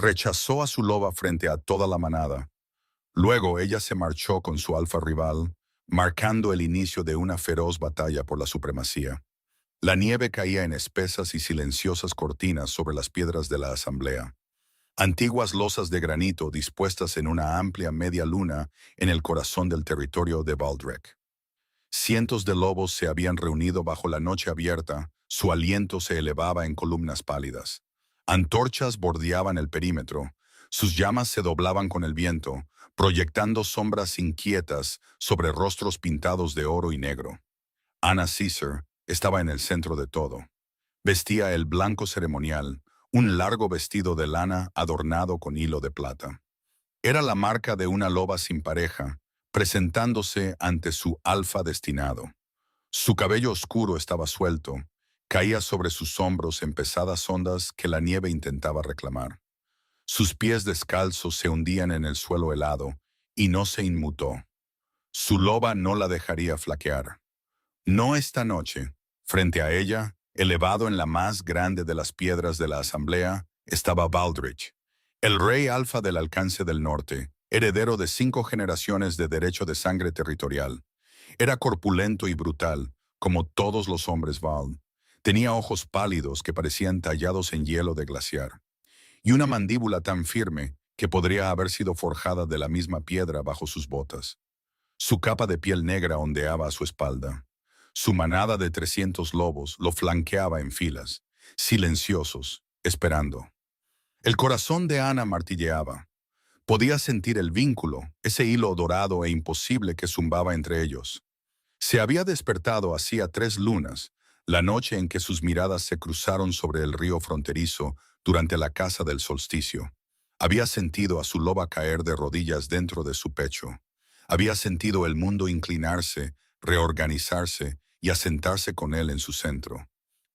Rechazó a su loba frente a toda la manada. Luego ella se marchó con su alfa rival, marcando el inicio de una feroz batalla por la supremacía. La nieve caía en espesas y silenciosas cortinas sobre las piedras de la asamblea. Antiguas losas de granito dispuestas en una amplia media luna en el corazón del territorio de Baldrek. Cientos de lobos se habían reunido bajo la noche abierta, su aliento se elevaba en columnas pálidas. Antorchas bordeaban el perímetro, sus llamas se doblaban con el viento, proyectando sombras inquietas sobre rostros pintados de oro y negro. Anna Caesar estaba en el centro de todo. Vestía el blanco ceremonial, un largo vestido de lana adornado con hilo de plata. Era la marca de una loba sin pareja, presentándose ante su alfa destinado. Su cabello oscuro estaba suelto, caía sobre sus hombros en pesadas ondas que la nieve intentaba reclamar. Sus pies descalzos se hundían en el suelo helado y no se inmutó. Su loba no la dejaría flaquear. No esta noche. Frente a ella, elevado en la más grande de las piedras de la asamblea, estaba Baldrich, el rey alfa del alcance del norte, heredero de 5 generaciones de derecho de sangre territorial. Era corpulento y brutal, como todos los hombres Val. Tenía ojos pálidos que parecían tallados en hielo de glaciar, y una mandíbula tan firme que podría haber sido forjada de la misma piedra bajo sus botas. Su capa de piel negra ondeaba a su espalda. Su manada de 300 lobos lo flanqueaba en filas, silenciosos, esperando. El corazón de Ana martilleaba. Podía sentir el vínculo, ese hilo dorado e imposible que zumbaba entre ellos. Se había despertado hacía 3 lunas, la noche en que sus miradas se cruzaron sobre el río fronterizo durante la caza del solsticio. Había sentido a su loba caer de rodillas dentro de su pecho. Había sentido el mundo inclinarse, reorganizarse y asentarse con él en su centro.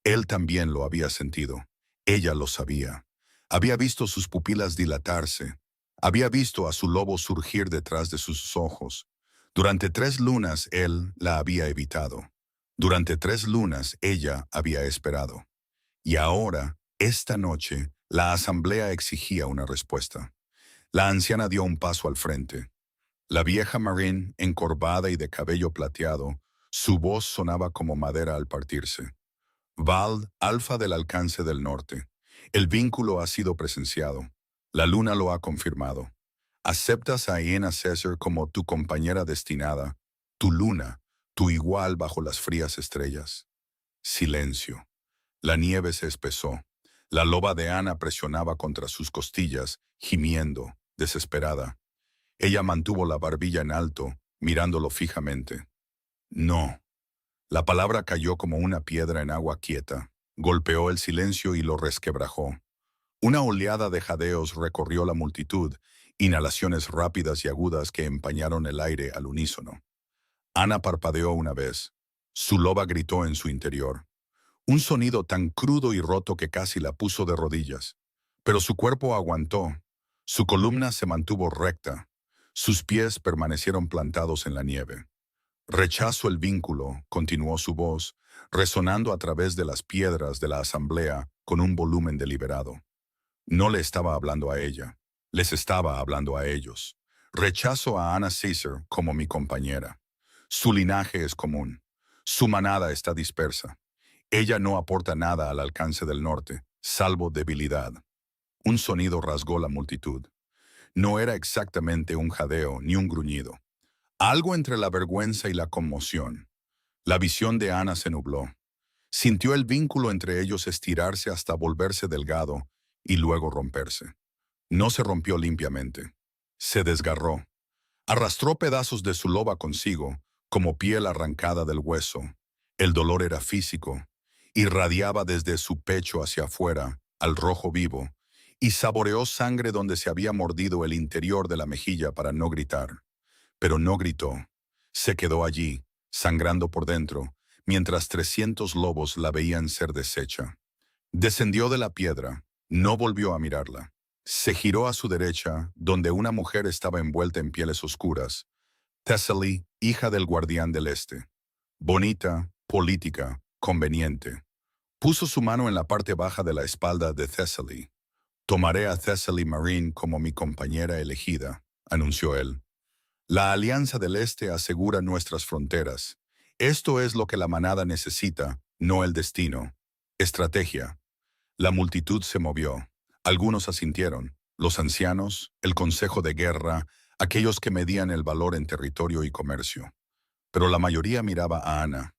Él también lo había sentido. Ella lo sabía. Había visto sus pupilas dilatarse. Había visto a su lobo surgir detrás de sus ojos. Durante 3 lunas él la había evitado. Durante 3 lunas ella había esperado. Y ahora, esta noche, la asamblea exigía una respuesta. La anciana dio un paso al frente. La vieja Marine, encorvada y de cabello plateado, su voz sonaba como madera al partirse. Vald, alfa del alcance del norte. El vínculo ha sido presenciado. La luna lo ha confirmado. Aceptas a Aenna Caesar como tu compañera destinada, tu luna, tu igual bajo las frías estrellas. Silencio. La nieve se espesó. La loba de Ana presionaba contra sus costillas, gimiendo, desesperada. Ella mantuvo la barbilla en alto, mirándolo fijamente. No. La palabra cayó como una piedra en agua quieta, golpeó el silencio y lo resquebrajó. Una oleada de jadeos recorrió la multitud, inhalaciones rápidas y agudas que empañaron el aire al unísono. Ana parpadeó una vez. Su loba gritó en su interior. Un sonido tan crudo y roto que casi la puso de rodillas. Pero su cuerpo aguantó. Su columna se mantuvo recta. Sus pies permanecieron plantados en la nieve. Rechazo el vínculo, continuó su voz, resonando a través de las piedras de la asamblea con un volumen deliberado. No le estaba hablando a ella, les estaba hablando a ellos. Rechazo a Anna Caesar como mi compañera. Su linaje es común. Su manada está dispersa. Ella no aporta nada al alcance del norte, salvo debilidad. Un sonido rasgó la multitud. No era exactamente un jadeo ni un gruñido. Algo entre la vergüenza y la conmoción. La visión de Ana se nubló. Sintió el vínculo entre ellos estirarse hasta volverse delgado y luego romperse. No se rompió limpiamente. Se desgarró. Arrastró pedazos de su loba consigo, como piel arrancada del hueso. El dolor era físico. Irradiaba desde su pecho hacia afuera, al rojo vivo, y saboreó sangre donde se había mordido el interior de la mejilla para no gritar. Pero no gritó. Se quedó allí, sangrando por dentro, mientras 300 lobos la veían ser deshecha. Descendió de la piedra, no volvió a mirarla. Se giró a su derecha, donde una mujer estaba envuelta en pieles oscuras. Thessaly, hija del guardián del este. Bonita, política, conveniente. Puso su mano en la parte baja de la espalda de Thessaly. Tomaré a Thessaly Marine como mi compañera elegida, anunció él. La Alianza del Este asegura nuestras fronteras. Esto es lo que la manada necesita, no el destino. Estrategia. La multitud se movió. Algunos asintieron. Los ancianos, el consejo de guerra, aquellos que medían el valor en territorio y comercio. Pero la mayoría miraba a Ana.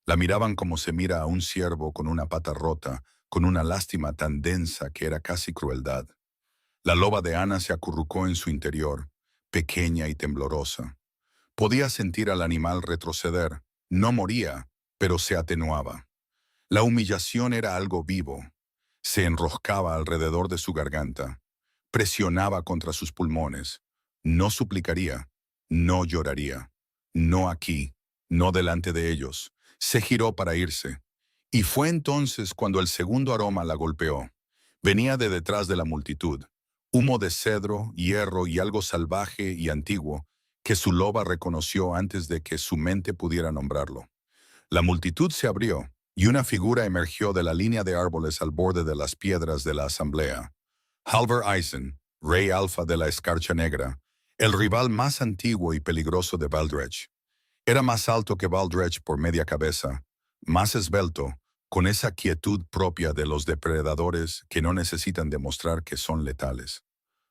La miraban como se mira a un ciervo con una pata rota, con una lástima tan densa que era casi crueldad. La loba de Ana se acurrucó en su interior, pequeña y temblorosa. Podía sentir al animal retroceder. No moría, pero se atenuaba. La humillación era algo vivo. Se enroscaba alrededor de su garganta. Presionaba contra sus pulmones. No suplicaría. No lloraría. No aquí. No delante de ellos. Se giró para irse. Y fue entonces cuando el segundo aroma la golpeó. Venía de detrás de la multitud. Humo de cedro, hierro y algo salvaje y antiguo que su loba reconoció antes de que su mente pudiera nombrarlo. La multitud se abrió y una figura emergió de la línea de árboles al borde de las piedras de la asamblea. Halvar Eisen, rey alfa de la Escarcha Negra, el rival más antiguo y peligroso de Valdrech. Era más alto que Valdrech por media cabeza, más esbelto, con esa quietud propia de los depredadores que no necesitan demostrar que son letales.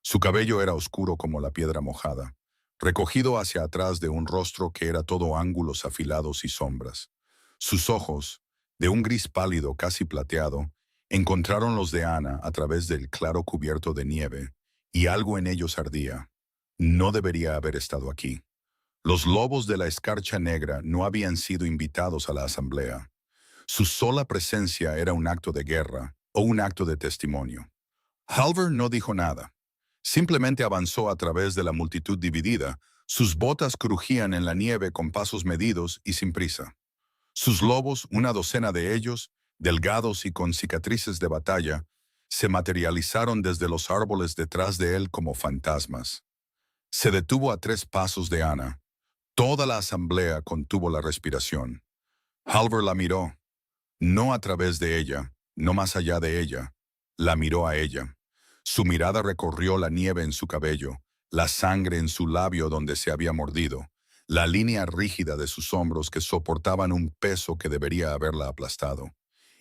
Su cabello era oscuro como la piedra mojada, recogido hacia atrás de un rostro que era todo ángulos afilados y sombras. Sus ojos, de un gris pálido casi plateado, encontraron los de Ana a través del claro cubierto de nieve, y algo en ellos ardía. No debería haber estado aquí. Los lobos de la Escarcha Negra no habían sido invitados a la asamblea. Su sola presencia era un acto de guerra o un acto de testimonio. Halvar no dijo nada. Simplemente avanzó a través de la multitud dividida. Sus botas crujían en la nieve con pasos medidos y sin prisa. Sus lobos, una docena de ellos, delgados y con cicatrices de batalla, se materializaron desde los árboles detrás de él como fantasmas. Se detuvo a 3 pasos de Ana. Toda la asamblea contuvo la respiración. Halvar la miró, no a través de ella, no más allá de ella. La miró a ella. Su mirada recorrió la nieve en su cabello, la sangre en su labio donde se había mordido, la línea rígida de sus hombros que soportaban un peso que debería haberla aplastado.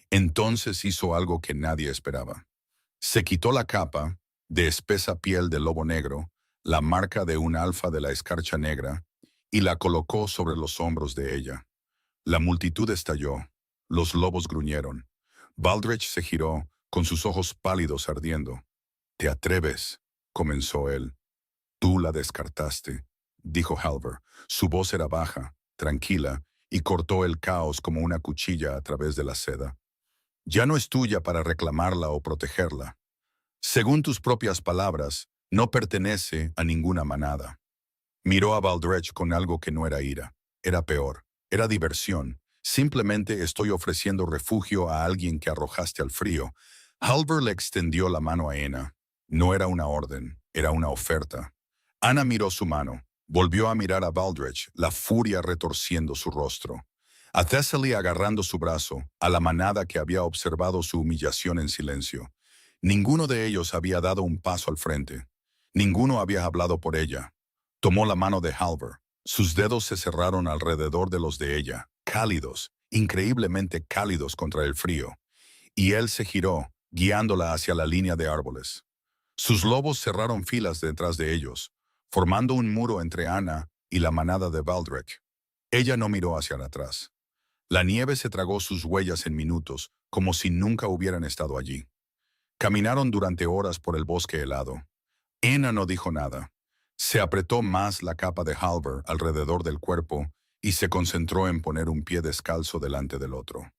Entonces hizo algo que nadie esperaba. Se quitó la capa, de espesa piel de lobo negro, la marca de un alfa de la Escarcha Negra, y la colocó sobre los hombros de ella. La multitud estalló. Los lobos gruñeron. Valdrech se giró, con sus ojos pálidos ardiendo. «¿Te atreves?», comenzó él. «Tú la descartaste», dijo Halvar. Su voz era baja, tranquila, y cortó el caos como una cuchilla a través de la seda. «Ya no es tuya para reclamarla o protegerla. Según tus propias palabras, no pertenece a ninguna manada». Miró a Valdrech con algo que no era ira. Era peor. Era diversión. «Simplemente estoy ofreciendo refugio a alguien que arrojaste al frío». Halvar le extendió la mano a Ena. No era una orden, era una oferta. Ana miró su mano. Volvió a mirar a Valdrech, la furia retorciendo su rostro. A Thessaly agarrando su brazo, a la manada que había observado su humillación en silencio. Ninguno de ellos había dado un paso al frente. Ninguno había hablado por ella. Tomó la mano de Halvar. Sus dedos se cerraron alrededor de los de ella, cálidos, increíblemente cálidos contra el frío. Y él se giró, guiándola hacia la línea de árboles. Sus lobos cerraron filas detrás de ellos, formando un muro entre Ana y la manada de Valdrech. Ella no miró hacia atrás. La nieve se tragó sus huellas en minutos, como si nunca hubieran estado allí. Caminaron durante horas por el bosque helado. Ena no dijo nada. Se apretó más la capa de Halvar alrededor del cuerpo y se concentró en poner un pie descalzo delante del otro.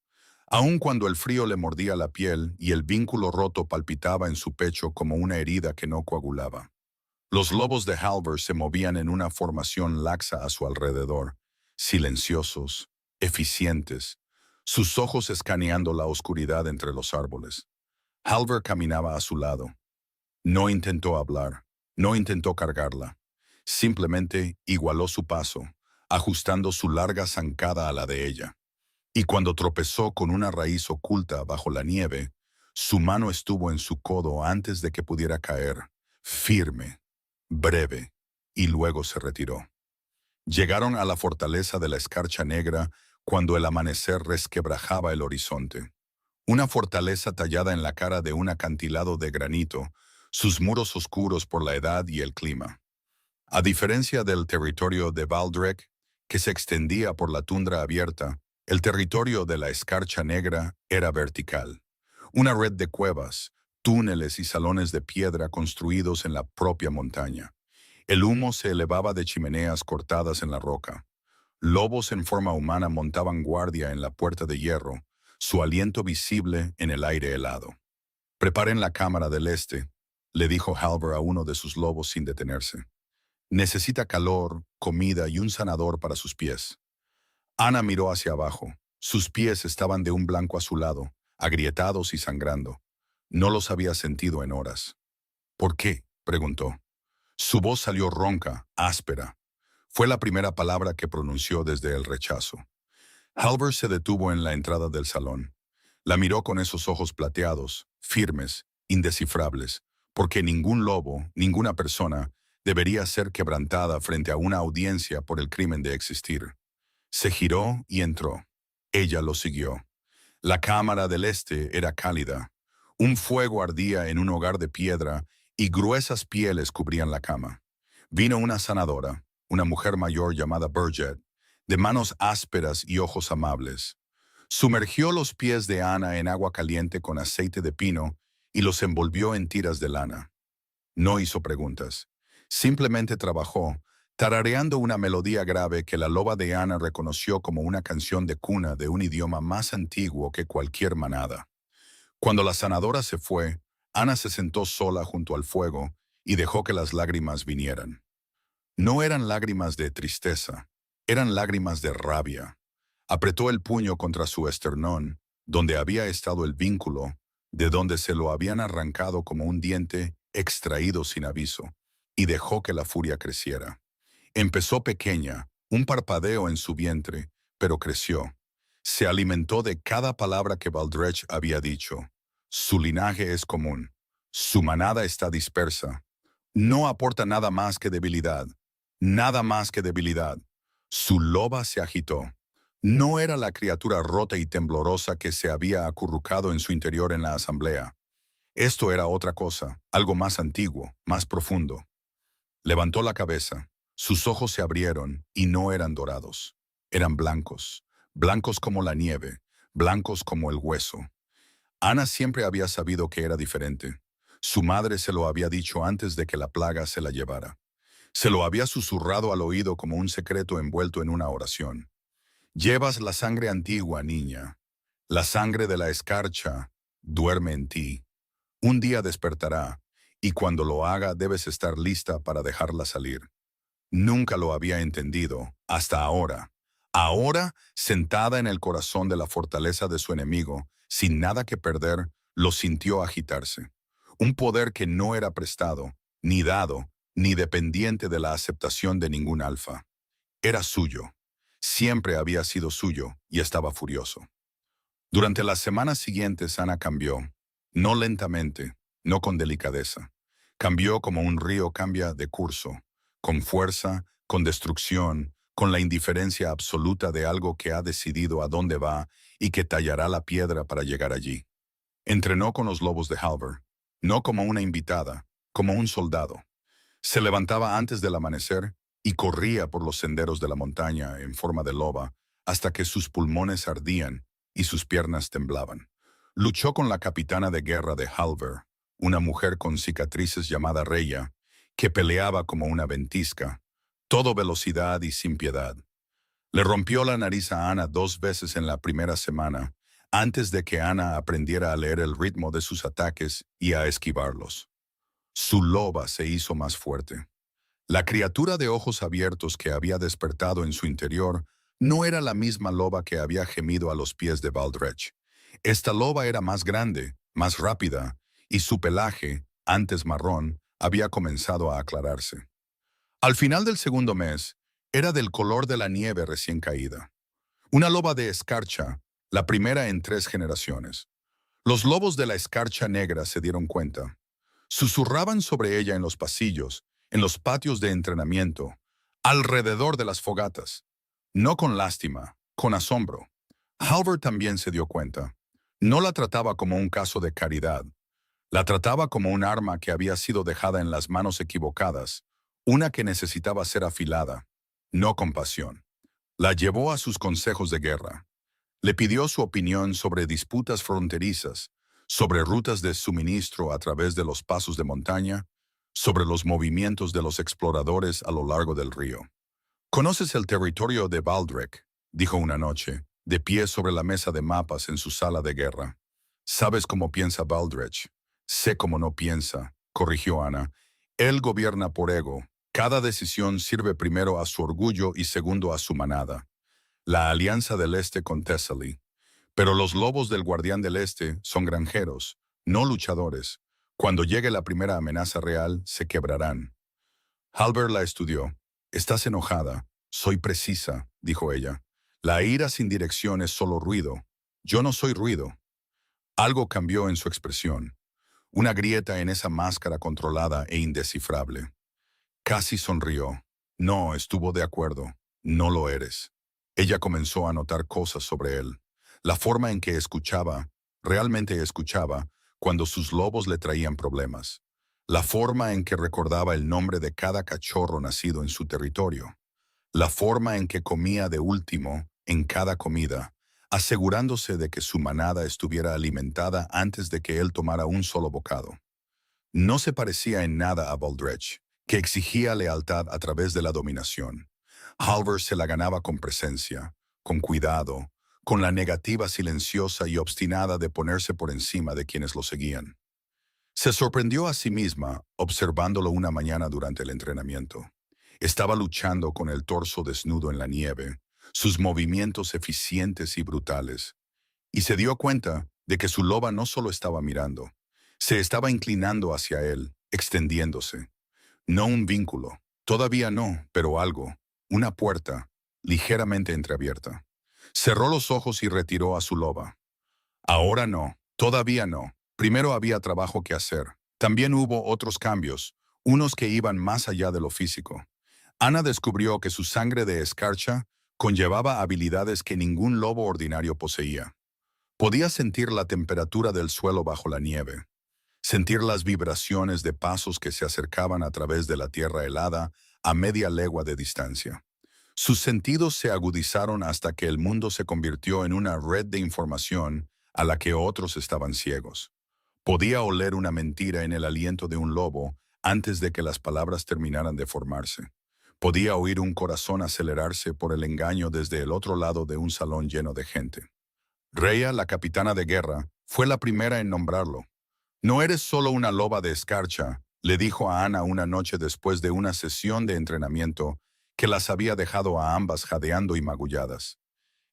Aun cuando el frío le mordía la piel y el vínculo roto palpitaba en su pecho como una herida que no coagulaba. Los lobos de Halvar se movían en una formación laxa a su alrededor, silenciosos, eficientes, sus ojos escaneando la oscuridad entre los árboles. Halvar caminaba a su lado. No intentó hablar, no intentó cargarla. Simplemente igualó su paso, ajustando su larga zancada a la de ella. Y cuando tropezó con una raíz oculta bajo la nieve, Su mano estuvo en su codo antes de que pudiera caer, firme, breve, y luego se retiró. Llegaron a la fortaleza de la Escarcha Negra cuando el amanecer resquebrajaba el horizonte. Una fortaleza tallada en la cara de un acantilado de granito, sus muros oscuros por la edad y el clima. A diferencia del territorio de Valdrek, que se extendía por la tundra abierta, el territorio de la Escarcha Negra era vertical. Una red de cuevas, túneles y salones de piedra construidos en la propia montaña. El humo se elevaba de chimeneas cortadas en la roca. Lobos en forma humana montaban guardia en la puerta de hierro, su aliento visible en el aire helado. «Preparen la cámara del este», le dijo Halvar a uno de sus lobos sin detenerse. «Necesita calor, comida y un sanador para sus pies». Ana miró hacia abajo. Sus pies estaban de un blanco azulado, agrietados y sangrando. No los había sentido en horas. «¿Por qué?», preguntó. Su voz salió ronca, áspera. Fue la primera palabra que pronunció desde el rechazo. Halvar se detuvo en la entrada del salón. La miró con esos ojos plateados, firmes, indescifrables, porque ningún lobo, ninguna persona, debería ser quebrantada frente a una audiencia por el crimen de existir. Se giró y entró. Ella lo siguió. La cámara del este era cálida. Un fuego ardía en un hogar de piedra y gruesas pieles cubrían la cama. Vino una sanadora, una mujer mayor llamada Bridget, de manos ásperas y ojos amables. Sumergió los pies de Ana en agua caliente con aceite de pino y los envolvió en tiras de lana. No hizo preguntas. Simplemente trabajó, tarareando una melodía grave que la loba de Ana reconoció como una canción de cuna de un idioma más antiguo que cualquier manada. Cuando la sanadora se fue, Ana se sentó sola junto al fuego y dejó que las lágrimas vinieran. No eran lágrimas de tristeza, eran lágrimas de rabia. Apretó el puño contra su esternón, donde había estado el vínculo, de donde se lo habían arrancado como un diente extraído sin aviso, y dejó que la furia creciera. Empezó pequeña, un parpadeo en su vientre, pero creció. Se alimentó de cada palabra que Valdrech había dicho. Su linaje es común. Su manada está dispersa. No aporta nada más que debilidad. Nada más que debilidad. Su loba se agitó. No era la criatura rota y temblorosa que se había acurrucado en su interior en la asamblea. Esto era otra cosa, algo más antiguo, más profundo. Levantó la cabeza. Sus ojos se abrieron y no eran dorados. Eran blancos, blancos como la nieve, blancos como el hueso. Ana siempre había sabido que era diferente. Su madre se lo había dicho antes de que la plaga se la llevara. Se lo había susurrado al oído como un secreto envuelto en una oración. Llevas la sangre antigua, niña. La sangre de la escarcha duerme en ti. Un día despertará, y cuando lo haga debes estar lista para dejarla salir. Nunca lo había entendido, hasta ahora. Ahora, sentada en el corazón de la fortaleza de su enemigo, sin nada que perder, lo sintió agitarse. Un poder que no era prestado, ni dado, ni dependiente de la aceptación de ningún alfa. Era suyo. Siempre había sido suyo y estaba furioso. Durante las semanas siguientes, Ana cambió. No lentamente, no con delicadeza. Cambió como un río cambia de curso, con fuerza, con destrucción, con la indiferencia absoluta de algo que ha decidido a dónde va y que tallará la piedra para llegar allí. Entrenó con los lobos de Halvar, no como una invitada, como un soldado. Se levantaba antes del amanecer y corría por los senderos de la montaña en forma de loba hasta que sus pulmones ardían y sus piernas temblaban. Luchó con la capitana de guerra de Halvar, una mujer con cicatrices llamada Reya, que peleaba como una ventisca, todo velocidad y sin piedad. Le rompió la nariz a Ana 2 veces en la primera semana, antes de que Ana aprendiera a leer el ritmo de sus ataques y a esquivarlos. Su loba se hizo más fuerte. La criatura de ojos abiertos que había despertado en su interior no era la misma loba que había gemido a los pies de Valdrech. Esta loba era más grande, más rápida, y su pelaje, antes marrón, había comenzado a aclararse. Al final del segundo mes, era del color de la nieve recién caída. Una loba de escarcha, la primera en 3 generaciones. Los lobos de la escarcha negra se dieron cuenta. Susurraban sobre ella en los pasillos, en los patios de entrenamiento, alrededor de las fogatas. No con lástima, con asombro. Halvard también se dio cuenta. No la trataba como un caso de caridad. La trataba como un arma que había sido dejada en las manos equivocadas, una que necesitaba ser afilada, no con pasión. La llevó a sus consejos de guerra. Le pidió su opinión sobre disputas fronterizas, sobre rutas de suministro a través de los pasos de montaña, sobre los movimientos de los exploradores a lo largo del río. «¿Conoces el territorio de Baldric?», dijo una noche, de pie sobre la mesa de mapas en su sala de guerra. «¿Sabes cómo piensa Baldric?» «Sé cómo no piensa», corrigió Ana. «Él gobierna por ego. Cada decisión sirve primero a su orgullo y segundo a su manada. La alianza del Este con Thessaly. Pero los lobos del Guardián del Este son granjeros, no luchadores. Cuando llegue la primera amenaza real, se quebrarán». Halvard la estudió. «Estás enojada. Soy precisa», dijo ella. «La ira sin dirección es solo ruido. Yo no soy ruido». Algo cambió en su expresión. Una grieta en esa máscara controlada e indescifrable. Casi sonrió. «No, estuvo de acuerdo. No lo eres». Ella comenzó a notar cosas sobre él. La forma en que escuchaba, realmente escuchaba, cuando sus lobos le traían problemas. La forma en que recordaba el nombre de cada cachorro nacido en su territorio. La forma en que comía de último en cada comida, asegurándose de que su manada estuviera alimentada antes de que él tomara un solo bocado. No se parecía en nada a Baldric, que exigía lealtad a través de la dominación. Halvard se la ganaba con presencia, con cuidado, con la negativa silenciosa y obstinada de ponerse por encima de quienes lo seguían. Se sorprendió a sí misma observándolo una mañana durante el entrenamiento. Estaba luchando con el torso desnudo en la nieve, sus movimientos eficientes y brutales, y se dio cuenta de que su loba no solo estaba mirando, se estaba inclinando hacia él, extendiéndose. No un vínculo, todavía no, pero algo, una puerta, ligeramente entreabierta. Cerró los ojos y retiró a su loba. Ahora no, todavía no. Primero había trabajo que hacer. También hubo otros cambios, unos que iban más allá de lo físico. Ana descubrió que su sangre de escarcha conllevaba habilidades que ningún lobo ordinario poseía. Podía sentir la temperatura del suelo bajo la nieve, sentir las vibraciones de pasos que se acercaban a través de la tierra helada a media legua de distancia. Sus sentidos se agudizaron hasta que el mundo se convirtió en una red de información a la que otros estaban ciegos. Podía oler una mentira en el aliento de un lobo antes de que las palabras terminaran de formarse. Podía oír un corazón acelerarse por el engaño desde el otro lado de un salón lleno de gente. Rhea, la capitana de guerra, fue la primera en nombrarlo. «No eres solo una loba de escarcha», le dijo a Ana una noche después de una sesión de entrenamiento que las había dejado a ambas jadeando y magulladas.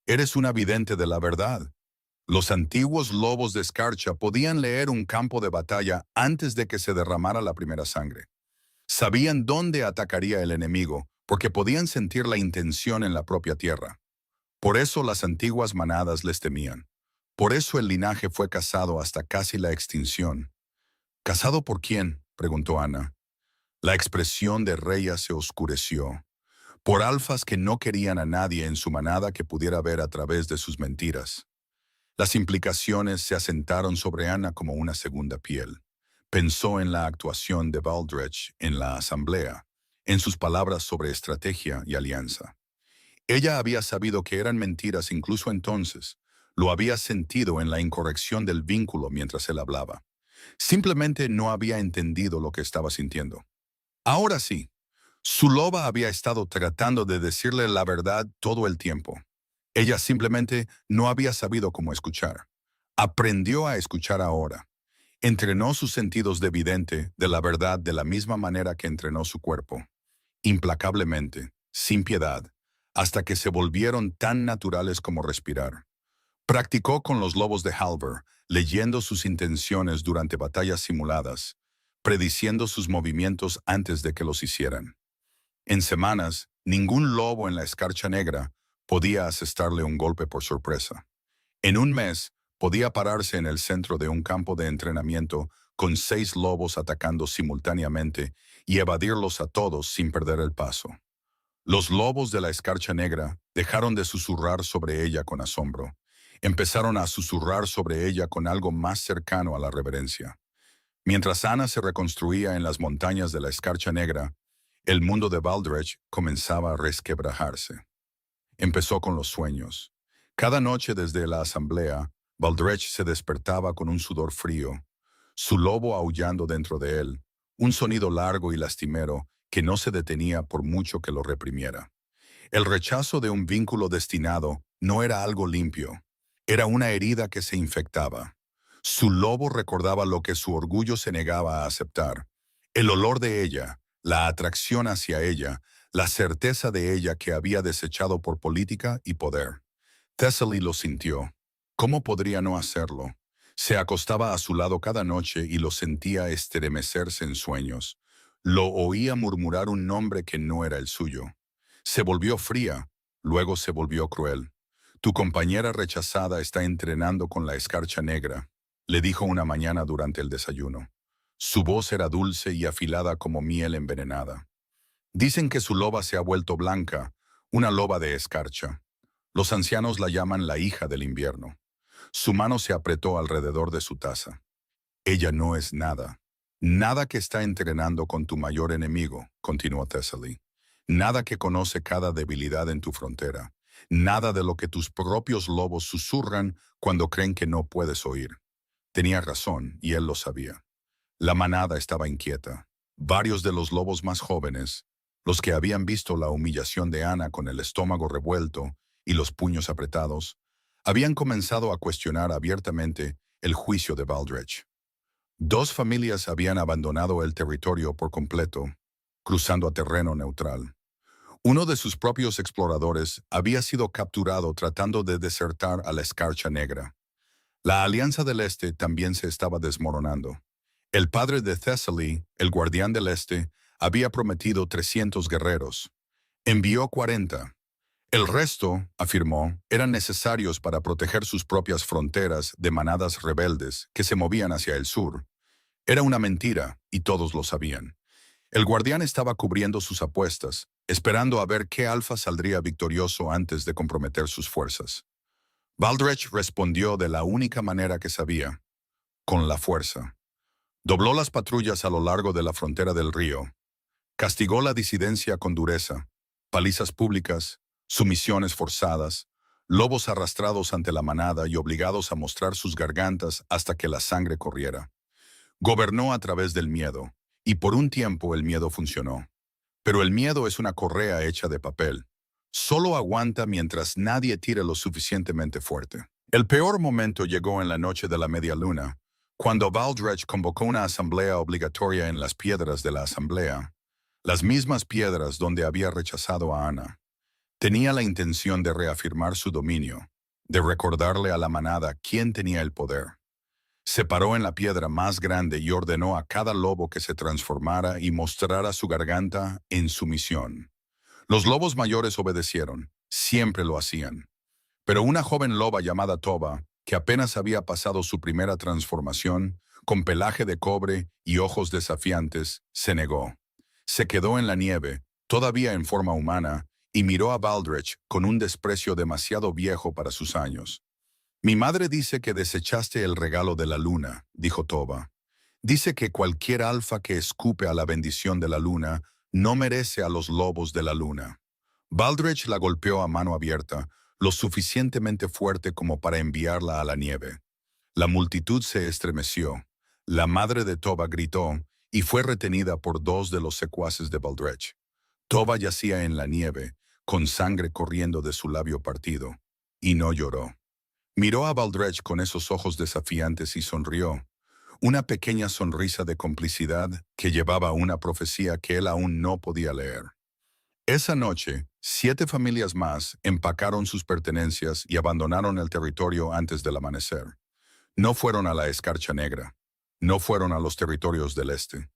«Eres una vidente de la verdad». Los antiguos lobos de escarcha podían leer un campo de batalla antes de que se derramara la primera sangre. Sabían dónde atacaría el enemigo, porque podían sentir la intención en la propia tierra. Por eso las antiguas manadas les temían. Por eso el linaje fue cazado hasta casi la extinción. «¿Cazado por quién?», preguntó Ana. La expresión de Rhea se oscureció. Por alfas que no querían a nadie en su manada que pudiera ver a través de sus mentiras. Las implicaciones se asentaron sobre Ana como una segunda piel. Pensó en la actuación de Baldric en la asamblea, en sus palabras sobre estrategia y alianza. Ella había sabido que eran mentiras incluso entonces. Lo había sentido en la incorrección del vínculo mientras él hablaba. Simplemente no había entendido lo que estaba sintiendo. Ahora sí, su loba había estado tratando de decirle la verdad todo el tiempo. Ella simplemente no había sabido cómo escuchar. Aprendió a escuchar ahora. Entrenó sus sentidos de vidente de la verdad de la misma manera que entrenó su cuerpo. Implacablemente, sin piedad, hasta que se volvieron tan naturales como respirar. Practicó con los lobos de Halvard, leyendo sus intenciones durante batallas simuladas, prediciendo sus movimientos antes de que los hicieran. En semanas, ningún lobo en la escarcha negra podía asestarle un golpe por sorpresa. En un mes, Podía pararse en el centro de un campo de entrenamiento con 6 lobos atacando simultáneamente y evadirlos a todos sin perder el paso. Los lobos de la escarcha negra dejaron de susurrar sobre ella con asombro. Empezaron a susurrar sobre ella con algo más cercano a la reverencia. Mientras Anna se reconstruía en las montañas de la escarcha negra, el mundo de Baldrech comenzaba a resquebrajarse. Empezó con los sueños. Cada noche desde la asamblea, Baldrech se despertaba con un sudor frío, su lobo aullando dentro de él, un sonido largo y lastimero que no se detenía por mucho que lo reprimiera. El rechazo de un vínculo destinado no era algo limpio, era una herida que se infectaba. Su lobo recordaba lo que su orgullo se negaba a aceptar, el olor de ella, la atracción hacia ella, la certeza de ella que había desechado por política y poder. Thessaly lo sintió. ¿Cómo podría no hacerlo? Se acostaba a su lado cada noche y lo sentía estremecerse en sueños. Lo oía murmurar un nombre que no era el suyo. Se volvió fría, luego se volvió cruel. Tu compañera rechazada está entrenando con la escarcha negra, le dijo una mañana durante el desayuno. Su voz era dulce y afilada como miel envenenada. Dicen que su loba se ha vuelto blanca, una loba de escarcha. Los ancianos la llaman la hija del invierno. Su mano se apretó alrededor de su taza. Ella no es nada. Nada que está entrenando con tu mayor enemigo, continuó Thessaly. Nada que conoce cada debilidad en tu frontera. Nada de lo que tus propios lobos susurran cuando creen que no puedes oír. Tenía razón, y él lo sabía. La manada estaba inquieta. Varios de los lobos más jóvenes, los que habían visto la humillación de Anna con el estómago revuelto y los puños apretados, habían comenzado a cuestionar abiertamente el juicio de Baldrech. 2 familias habían abandonado el territorio por completo, cruzando a terreno neutral. Uno de sus propios exploradores había sido capturado tratando de desertar a la escarcha negra. La Alianza del Este también se estaba desmoronando. El padre de Thessaly, el guardián del Este, había prometido 300 guerreros. Envió 40. El resto, afirmó, eran necesarios para proteger sus propias fronteras de manadas rebeldes que se movían hacia el sur. Era una mentira, y todos lo sabían. El guardián estaba cubriendo sus apuestas, esperando a ver qué alfa saldría victorioso antes de comprometer sus fuerzas. Baldrech respondió de la única manera que sabía, con la fuerza. Dobló las patrullas a lo largo de la frontera del río. Castigó la disidencia con dureza, palizas públicas, sumisiones forzadas, lobos arrastrados ante la manada y obligados a mostrar sus gargantas hasta que la sangre corriera. Gobernó a través del miedo, y por un tiempo el miedo funcionó. Pero el miedo es una correa hecha de papel. Solo aguanta mientras nadie tire lo suficientemente fuerte. El peor momento llegó en la noche de la media luna, cuando Baldrech convocó una asamblea obligatoria en las piedras de la asamblea, las mismas piedras donde había rechazado a Anna. Tenía la intención de reafirmar su dominio, de recordarle a la manada quién tenía el poder. Se paró en la piedra más grande y ordenó a cada lobo que se transformara y mostrara su garganta en sumisión. Los lobos mayores obedecieron, siempre lo hacían. Pero una joven loba llamada Toba, que apenas había pasado su primera transformación, con pelaje de cobre y ojos desafiantes, se negó. Se quedó en la nieve, todavía en forma humana, y miró a Baldrech con un desprecio demasiado viejo para sus años. Mi madre dice que desechaste el regalo de la luna, dijo Toba. Dice que cualquier alfa que escupe a la bendición de la luna no merece a los lobos de la luna. Baldrech la golpeó a mano abierta, lo suficientemente fuerte como para enviarla a la nieve. La multitud se estremeció. La madre de Toba gritó y fue retenida por 2 de los secuaces de Baldrech. Toba yacía en la nieve, con sangre corriendo de su labio partido, y no lloró. Miró a Baldrech con esos ojos desafiantes y sonrió, una pequeña sonrisa de complicidad que llevaba una profecía que él aún no podía leer. Esa noche, 7 familias más empacaron sus pertenencias y abandonaron el territorio antes del amanecer. No fueron a la escarcha negra, no fueron a los territorios del este.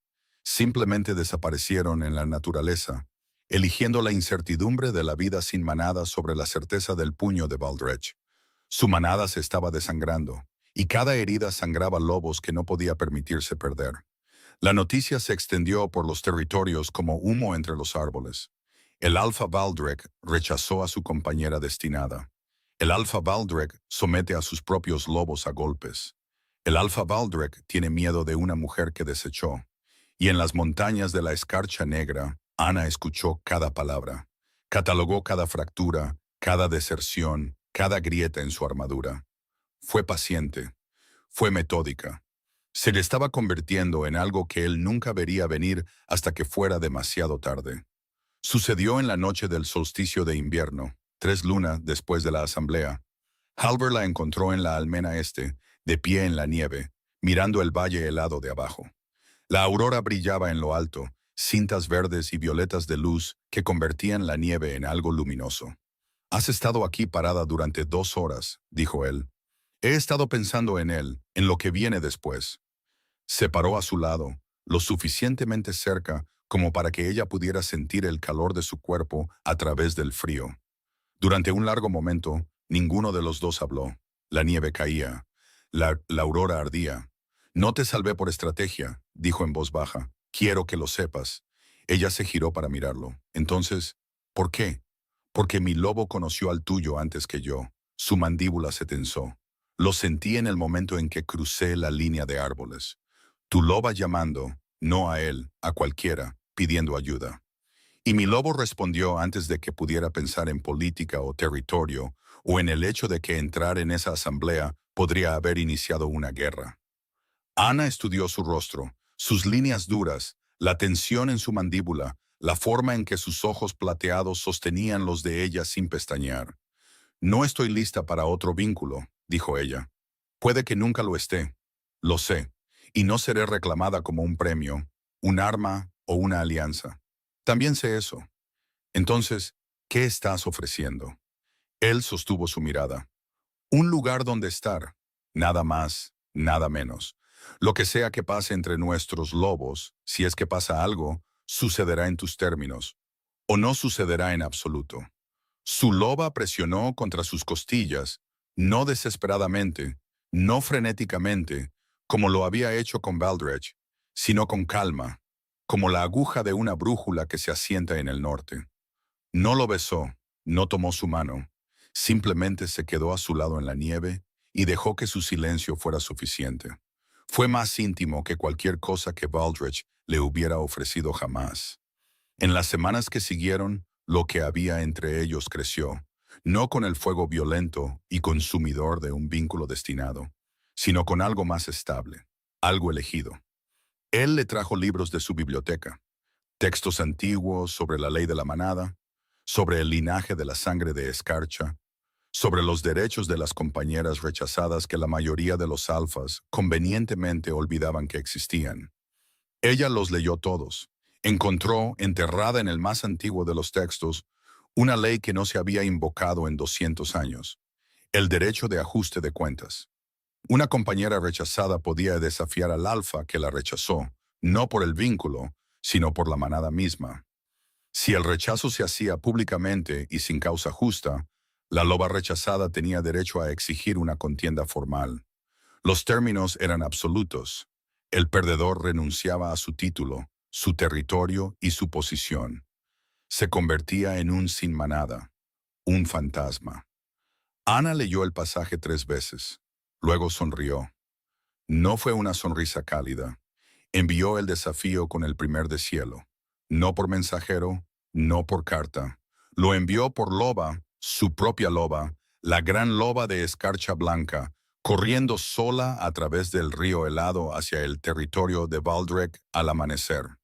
Simplemente desaparecieron en la naturaleza, eligiendo la incertidumbre de la vida sin manada sobre la certeza del puño de Baldrech. Su manada se estaba desangrando, y cada herida sangraba lobos que no podía permitirse perder. La noticia se extendió por los territorios como humo entre los árboles. El Alfa Valdrek rechazó a su compañera destinada. El Alfa Valdrek somete a sus propios lobos a golpes. El Alfa Valdrek tiene miedo de una mujer que desechó. Y en las montañas de la escarcha negra, Ana escuchó cada palabra. Catalogó cada fractura, cada deserción, cada grieta en su armadura. Fue paciente. Fue metódica. Se le estaba convirtiendo en algo que él nunca vería venir hasta que fuera demasiado tarde. Sucedió en la noche del solsticio de invierno, 3 lunas después de la asamblea. Halvor la encontró en la almena este, de pie en la nieve, mirando el valle helado de abajo. La aurora brillaba en lo alto, cintas verdes y violetas de luz que convertían la nieve en algo luminoso. «Has estado aquí parada durante 2 horas», dijo él. «He estado pensando en él, en lo que viene después». Se paró a su lado, lo suficientemente cerca como para que ella pudiera sentir el calor de su cuerpo a través del frío. Durante un largo momento, ninguno de los dos habló. La nieve caía. La aurora ardía. «No te salvé por estrategia», dijo en voz baja. «Quiero que lo sepas». Ella se giró para mirarlo. Entonces, ¿por qué? «Porque mi lobo conoció al tuyo antes que yo». Su mandíbula se tensó. «Lo sentí en el momento en que crucé la línea de árboles. Tu loba llamando, no a él, a cualquiera, pidiendo ayuda. Y mi lobo respondió antes de que pudiera pensar en política o territorio, o en el hecho de que entrar en esa asamblea podría haber iniciado una guerra». Ana estudió su rostro, sus líneas duras, la tensión en su mandíbula, la forma en que sus ojos plateados sostenían los de ella sin pestañear. «No estoy lista para otro vínculo», dijo ella. «Puede que nunca lo esté. Lo sé. Y no seré reclamada como un premio, un arma o una alianza. También sé eso». «Entonces, ¿qué estás ofreciendo?». Él sostuvo su mirada. «Un lugar donde estar. Nada más, nada menos. Lo que sea que pase entre nuestros lobos, si es que pasa algo, sucederá en tus términos. O no sucederá en absoluto». Su loba presionó contra sus costillas, no desesperadamente, no frenéticamente, como lo había hecho con Valdrech, sino con calma, como la aguja de una brújula que se asienta en el norte. No lo besó, no tomó su mano, simplemente se quedó a su lado en la nieve y dejó que su silencio fuera suficiente. Fue más íntimo que cualquier cosa que Valdrech le hubiera ofrecido jamás. En las semanas que siguieron, lo que había entre ellos creció, no con el fuego violento y consumidor de un vínculo destinado, sino con algo más estable, algo elegido. Él le trajo libros de su biblioteca, textos antiguos sobre la ley de la manada, sobre el linaje de la sangre de escarcha, sobre los derechos de las compañeras rechazadas que la mayoría de los alfas convenientemente olvidaban que existían. Ella los leyó todos. Encontró, enterrada en el más antiguo de los textos, una ley que no se había invocado en 200 años, el derecho de ajuste de cuentas. Una compañera rechazada podía desafiar al alfa que la rechazó, no por el vínculo, sino por la manada misma. Si el rechazo se hacía públicamente y sin causa justa, la loba rechazada tenía derecho a exigir una contienda formal. Los términos eran absolutos. El perdedor renunciaba a su título, su territorio y su posición. Se convertía en un sin manada, un fantasma. Ana leyó el pasaje 3 veces. Luego sonrió. No fue una sonrisa cálida. Envió el desafío con el primer deshielo. No por mensajero, no por carta. Lo envió por loba, su propia loba, la gran loba de escarcha blanca, corriendo sola a través del río helado hacia el territorio de Valdrech al amanecer.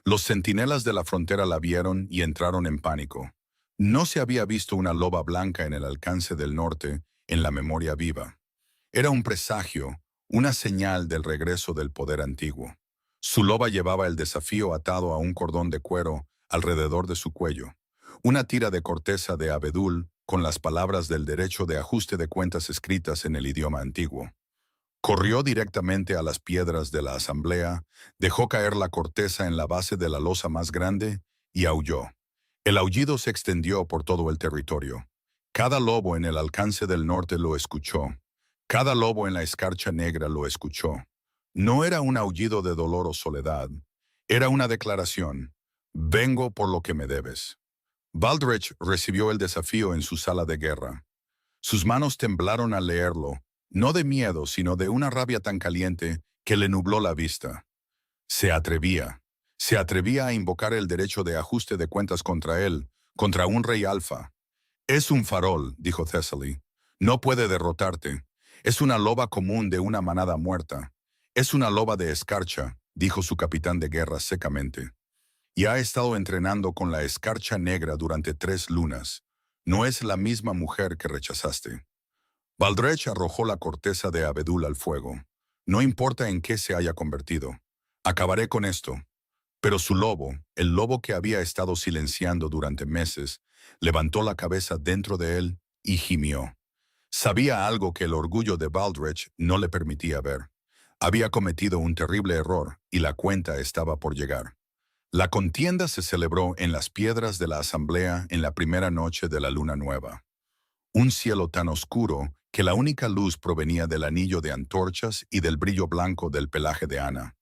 Los centinelas de la frontera la vieron y entraron en pánico. No se había visto una loba blanca en el alcance del norte en la memoria viva. Era un presagio, una señal del regreso del poder antiguo. Su loba llevaba el desafío atado a un cordón de cuero alrededor de su cuello, una tira de corteza de abedul con las palabras del derecho de ajuste de cuentas escritas en el idioma antiguo. Corrió directamente a las piedras de la asamblea, dejó caer la corteza en la base de la losa más grande y aulló. El aullido se extendió por todo el territorio. Cada lobo en el alcance del norte lo escuchó. Cada lobo en la escarcha negra lo escuchó. No era un aullido de dolor o soledad, era una declaración: vengo por lo que me debes. Baldrich recibió el desafío en su sala de guerra. Sus manos temblaron al leerlo, no de miedo, sino de una rabia tan caliente que le nubló la vista. Se atrevía. Se atrevía a invocar el derecho de ajuste de cuentas contra él, contra un rey alfa. Es un farol, dijo Thessaly. No puede derrotarte. Es una loba común de una manada muerta. Es una loba de escarcha, dijo su capitán de guerra secamente. Y ha estado entrenando con la escarcha negra durante 3 lunas. No es la misma mujer que rechazaste. Baldrech arrojó la corteza de abedul al fuego. No importa en qué se haya convertido. Acabaré con esto. Pero su lobo, el lobo que había estado silenciando durante meses, levantó la cabeza dentro de él y gimió. Sabía algo que el orgullo de Baldrich no le permitía ver. Había cometido un terrible error y la cuenta estaba por llegar. La contienda se celebró en las piedras de la asamblea en la primera noche de la luna nueva. Un cielo tan oscuro que la única luz provenía del anillo de antorchas y del brillo blanco del pelaje de Ana.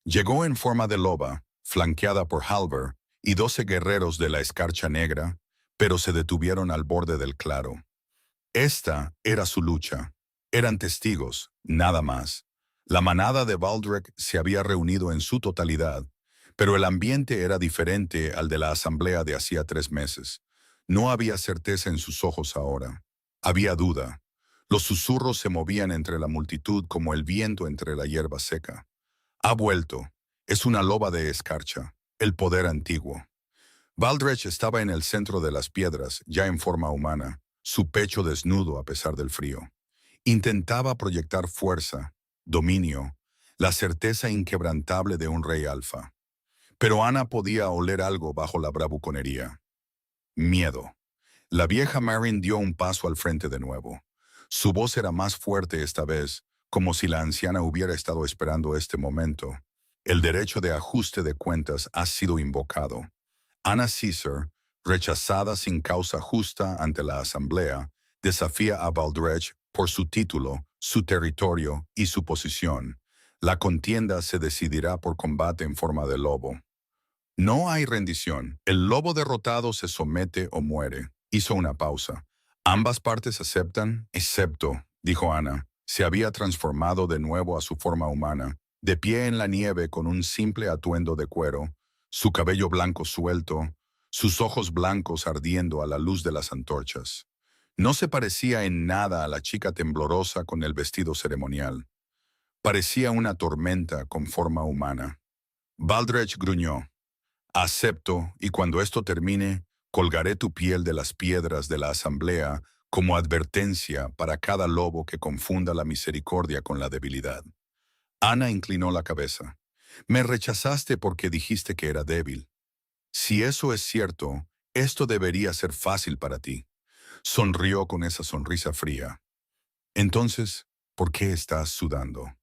Llegó en forma de loba, flanqueada por Halvar y 12 guerreros de la escarcha negra, pero se detuvieron al borde del claro. Esta era su lucha. Eran testigos, nada más. La manada de Baldrich se había reunido en su totalidad, pero el ambiente era diferente al de la asamblea de hacía 3 meses. No había certeza en sus ojos ahora. Había duda. Los susurros se movían entre la multitud como el viento entre la hierba seca. Ha vuelto. Es una loba de escarcha. El poder antiguo. Baldrich estaba en el centro de las piedras, ya en forma humana, su pecho desnudo a pesar del frío. Intentaba proyectar fuerza, dominio, la certeza inquebrantable de un rey alfa. Pero Ana podía oler algo bajo la bravuconería. Miedo. La vieja Marin dio un paso al frente de nuevo. Su voz era más fuerte esta vez, como si la anciana hubiera estado esperando este momento. El derecho de ajuste de cuentas ha sido invocado. Ana Caesar, rechazada sin causa justa ante la asamblea, desafía a Baldrich por su título, su territorio y su posición. La contienda se decidirá por combate en forma de lobo. No hay rendición. El lobo derrotado se somete o muere. Hizo una pausa. Ambas partes aceptan, excepto, dijo Ana, se había transformado de nuevo a su forma humana, de pie en la nieve con un simple atuendo de cuero, su cabello blanco suelto, sus ojos blancos ardiendo a la luz de las antorchas. No se parecía en nada a la chica temblorosa con el vestido ceremonial. Parecía una tormenta con forma humana. Baldrich gruñó. Acepto, y cuando esto termine, colgaré tu piel de las piedras de la asamblea como advertencia para cada lobo que confunda la misericordia con la debilidad. Ana inclinó la cabeza. Me rechazaste porque dijiste que era débil. Si eso es cierto, esto debería ser fácil para ti. Sonrió con esa sonrisa fría. Entonces, ¿por qué estás sudando?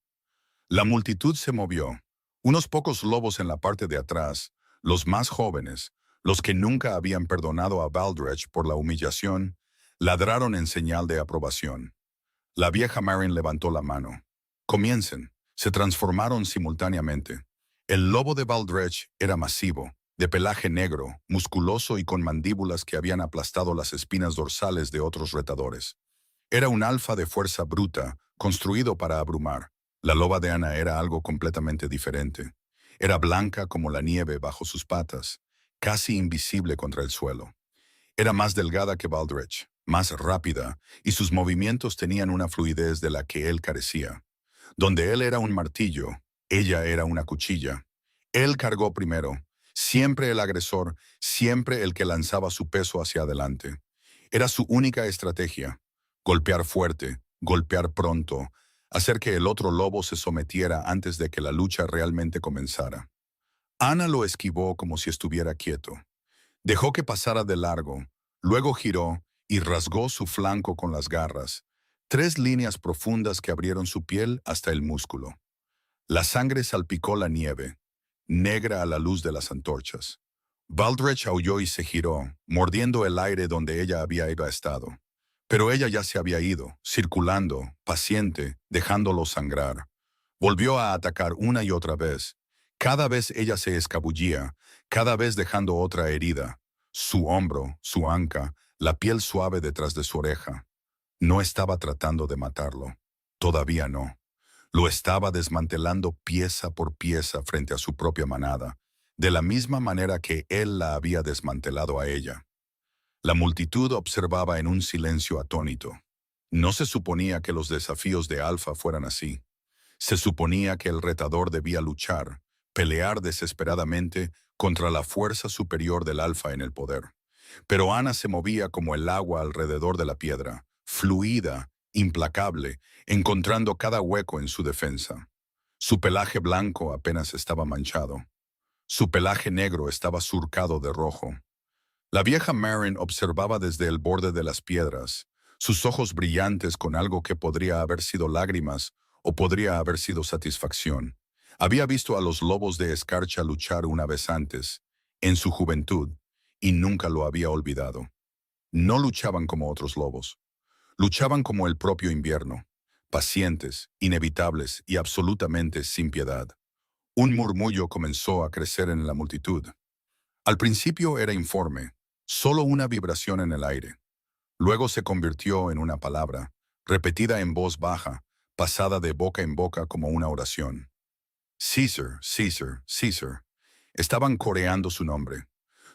La multitud se movió. Unos pocos lobos en la parte de atrás, los más jóvenes, los que nunca habían perdonado a Baldrich por la humillación, ladraron en señal de aprobación. La vieja Marin levantó la mano. Comiencen. Se transformaron simultáneamente. El lobo de Baldrich era masivo, de pelaje negro, musculoso y con mandíbulas que habían aplastado las espinas dorsales de otros retadores. Era un alfa de fuerza bruta, construido para abrumar. La loba de Ana era algo completamente diferente. Era blanca como la nieve bajo sus patas, casi invisible contra el suelo. Era más delgada que Baldrich, más rápida, y sus movimientos tenían una fluidez de la que él carecía. Donde él era un martillo, ella era una cuchilla. Él cargó primero, siempre el agresor, siempre el que lanzaba su peso hacia adelante. Era su única estrategia: golpear fuerte, golpear pronto, hacer que el otro lobo se sometiera antes de que la lucha realmente comenzara. Ana lo esquivó como si estuviera quieto. Dejó que pasara de largo, luego giró y rasgó su flanco con las garras, 3 líneas profundas que abrieron su piel hasta el músculo. La sangre salpicó la nieve, negra a la luz de las antorchas. Baldrich aulló y se giró, mordiendo el aire donde ella había estado. Pero ella ya se había ido, circulando, paciente, dejándolo sangrar. Volvió a atacar una y otra vez. Cada vez ella se escabullía, cada vez dejando otra herida. Su hombro, su anca, la piel suave detrás de su oreja. No estaba tratando de matarlo. Todavía no. Lo estaba desmantelando pieza por pieza frente a su propia manada, de la misma manera que él la había desmantelado a ella. La multitud observaba en un silencio atónito. No se suponía que los desafíos de Alfa fueran así. Se suponía que el retador debía luchar, pelear desesperadamente contra la fuerza superior del Alfa en el poder. Pero Ana se movía como el agua alrededor de la piedra, fluida, implacable, encontrando cada hueco en su defensa. Su pelaje blanco apenas estaba manchado. Su pelaje negro estaba surcado de rojo. La vieja Marin observaba desde el borde de las piedras, sus ojos brillantes con algo que podría haber sido lágrimas o podría haber sido satisfacción. Había visto a los lobos de escarcha luchar una vez antes, en su juventud, y nunca lo había olvidado. No luchaban como otros lobos. Luchaban como el propio invierno, pacientes, inevitables y absolutamente sin piedad. Un murmullo comenzó a crecer en la multitud. Al principio era informe, solo una vibración en el aire. Luego se convirtió en una palabra, repetida en voz baja, pasada de boca en boca como una oración. Caesar, Caesar, Caesar. Estaban coreando su nombre.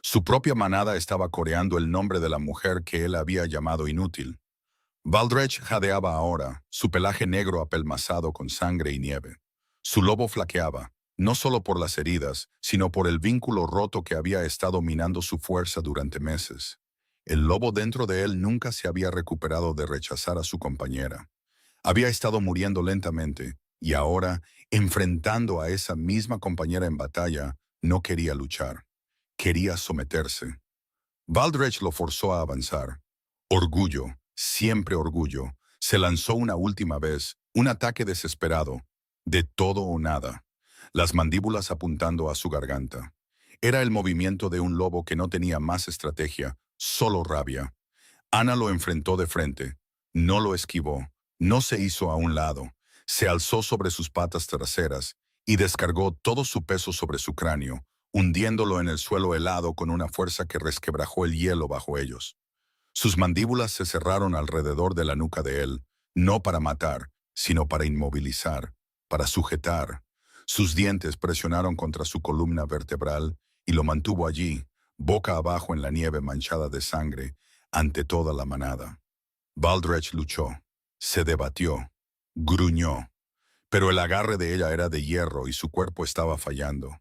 Su propia manada estaba coreando el nombre de la mujer que él había llamado inútil. Valdrech jadeaba ahora, su pelaje negro apelmazado con sangre y nieve. Su lobo flaqueaba, no solo por las heridas, sino por el vínculo roto que había estado minando su fuerza durante meses. El lobo dentro de él nunca se había recuperado de rechazar a su compañera. Había estado muriendo lentamente, y ahora, enfrentando a esa misma compañera en batalla, no quería luchar. Quería someterse. Valdrech lo forzó a avanzar. Orgullo, siempre orgullo, se lanzó una última vez, un ataque desesperado, de todo o nada, las mandíbulas apuntando a su garganta. Era el movimiento de un lobo que no tenía más estrategia, solo rabia. Ana lo enfrentó de frente, no lo esquivó, no se hizo a un lado, se alzó sobre sus patas traseras y descargó todo su peso sobre su cráneo, hundiéndolo en el suelo helado con una fuerza que resquebrajó el hielo bajo ellos. Sus mandíbulas se cerraron alrededor de la nuca de él, no para matar, sino para inmovilizar, para sujetar. Sus dientes presionaron contra su columna vertebral y lo mantuvo allí, boca abajo en la nieve manchada de sangre, ante toda la manada. Valdrech luchó, se debatió, gruñó, pero el agarre de ella era de hierro y su cuerpo estaba fallando.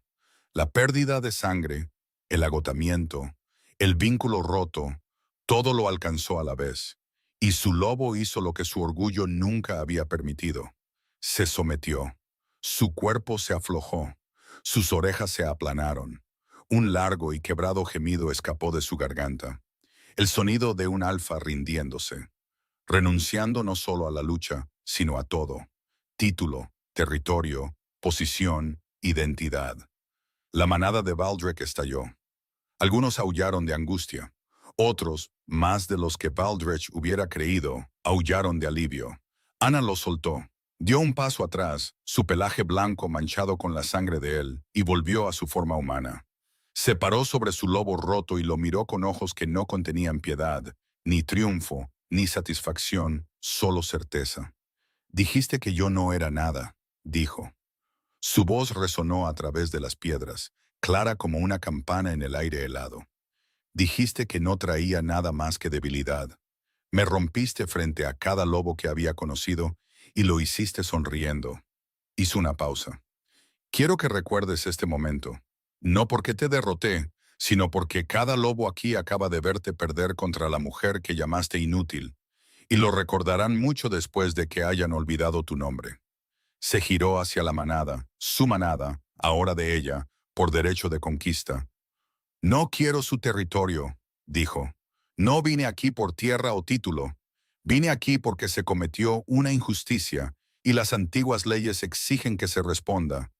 La pérdida de sangre, el agotamiento, el vínculo roto, todo lo alcanzó a la vez, y su lobo hizo lo que su orgullo nunca había permitido. Se sometió. Su cuerpo se aflojó. Sus orejas se aplanaron. Un largo y quebrado gemido escapó de su garganta. El sonido de un alfa rindiéndose, renunciando no solo a la lucha, sino a todo. Título, territorio, posición, identidad. La manada de Valdrech estalló. Algunos aullaron de angustia. Otros, más de los que Valdrech hubiera creído, aullaron de alivio. Ana lo soltó. Dio un paso atrás, su pelaje blanco manchado con la sangre de él, y volvió a su forma humana. Se paró sobre su lobo roto y lo miró con ojos que no contenían piedad, ni triunfo, ni satisfacción, solo certeza. «Dijiste que yo no era nada», dijo. Su voz resonó a través de las piedras, clara como una campana en el aire helado. Dijiste que no traía nada más que debilidad. Me rompiste frente a cada lobo que había conocido y lo hiciste sonriendo. Hizo una pausa. Quiero que recuerdes este momento. No porque te derroté, sino porque cada lobo aquí acaba de verte perder contra la mujer que llamaste inútil, y lo recordarán mucho después de que hayan olvidado tu nombre. Se giró hacia la manada, su manada, ahora de ella, por derecho de conquista. «No quiero su territorio», dijo. «No vine aquí por tierra o título. Vine aquí porque se cometió una injusticia y las antiguas leyes exigen que se responda».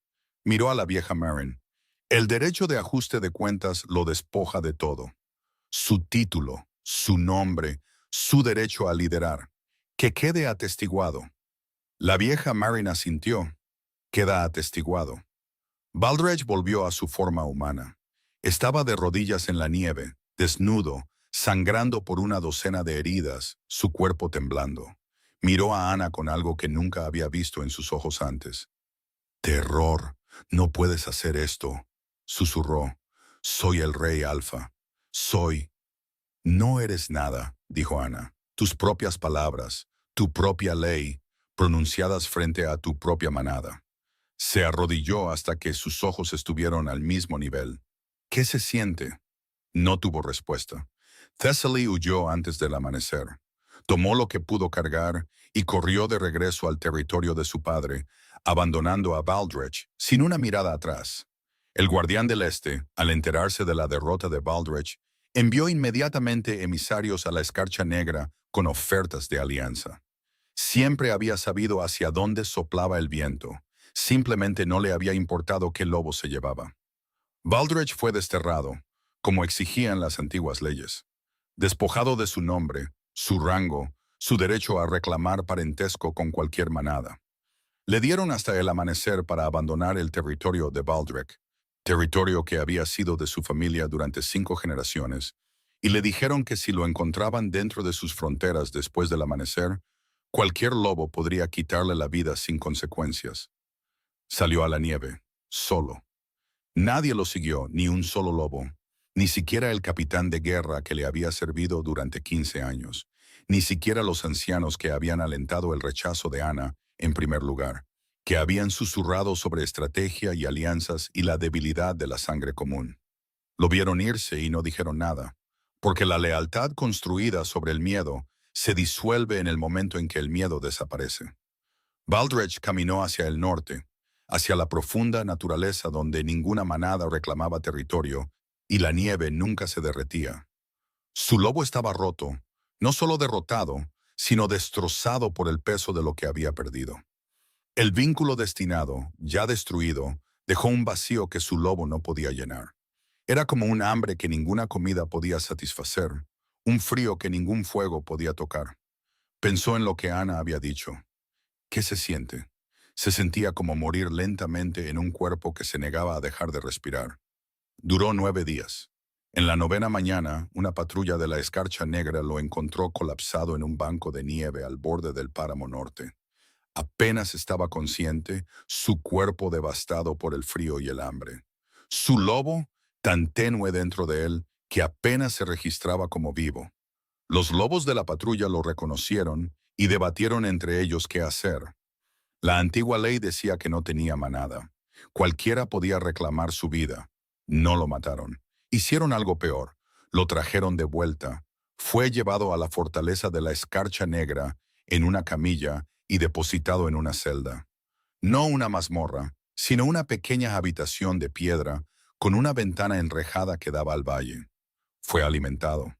Miró a la vieja Marin. El derecho de ajuste de cuentas lo despoja de todo. Su título, su nombre, su derecho a liderar. Que quede atestiguado. La vieja Marina sintió. Queda atestiguado. Baldrige volvió a su forma humana. Estaba de rodillas en la nieve, desnudo, sangrando por una docena de heridas, su cuerpo temblando. Miró a Ana con algo que nunca había visto en sus ojos antes. «Terror, no puedes hacer esto», susurró. «Soy el rey Alfa. Soy». «No eres nada», dijo Ana. «Tus propias palabras, tu propia ley, pronunciadas frente a tu propia manada». Se arrodilló hasta que sus ojos estuvieron al mismo nivel. «¿Qué se siente?». No tuvo respuesta. Thessaly huyó antes del amanecer. Tomó lo que pudo cargar y corrió de regreso al territorio de su padre, abandonando a Baldrige sin una mirada atrás. El guardián del Este, al enterarse de la derrota de Baldrige, envió inmediatamente emisarios a la Escarcha Negra con ofertas de alianza. Siempre había sabido hacia dónde soplaba el viento. Simplemente no le había importado qué lobo se llevaba. Baldrige fue desterrado, como exigían las antiguas leyes. Despojado de su nombre, su rango, su derecho a reclamar parentesco con cualquier manada. Le dieron hasta el amanecer para abandonar el territorio de Baldrige, territorio que había sido de su familia durante 5 generaciones, y le dijeron que si lo encontraban dentro de sus fronteras después del amanecer, cualquier lobo podría quitarle la vida sin consecuencias. Salió a la nieve, solo. Nadie lo siguió, ni un solo lobo, ni siquiera el capitán de guerra que le había servido durante 15 años, ni siquiera los ancianos que habían alentado el rechazo de Ana en primer lugar, que habían susurrado sobre estrategia y alianzas y la debilidad de la sangre común. Lo vieron irse y no dijeron nada, porque la lealtad construida sobre el miedo se disuelve en el momento en que el miedo desaparece. Baldrige caminó hacia el norte, hacia la profunda naturaleza donde ninguna manada reclamaba territorio y la nieve nunca se derretía. Su lobo estaba roto, no solo derrotado, sino destrozado por el peso de lo que había perdido. El vínculo destinado, ya destruido, dejó un vacío que su lobo no podía llenar. Era como un hambre que ninguna comida podía satisfacer, un frío que ningún fuego podía tocar. Pensó en lo que Ana había dicho. ¿Qué se siente? Se sentía como morir lentamente en un cuerpo que se negaba a dejar de respirar. Duró 9 días. En la 9ª mañana, una patrulla de la Escarcha Negra lo encontró colapsado en un banco de nieve al borde del páramo norte. Apenas estaba consciente, su cuerpo devastado por el frío y el hambre. Su lobo, tan tenue dentro de él, que apenas se registraba como vivo. Los lobos de la patrulla lo reconocieron y debatieron entre ellos qué hacer. La antigua ley decía que no tenía manada. Cualquiera podía reclamar su vida. No lo mataron. Hicieron algo peor. Lo trajeron de vuelta. Fue llevado a la fortaleza de la Escarcha Negra en una camilla y depositado en una celda. No una mazmorra, sino una pequeña habitación de piedra con una ventana enrejada que daba al valle. Fue alimentado.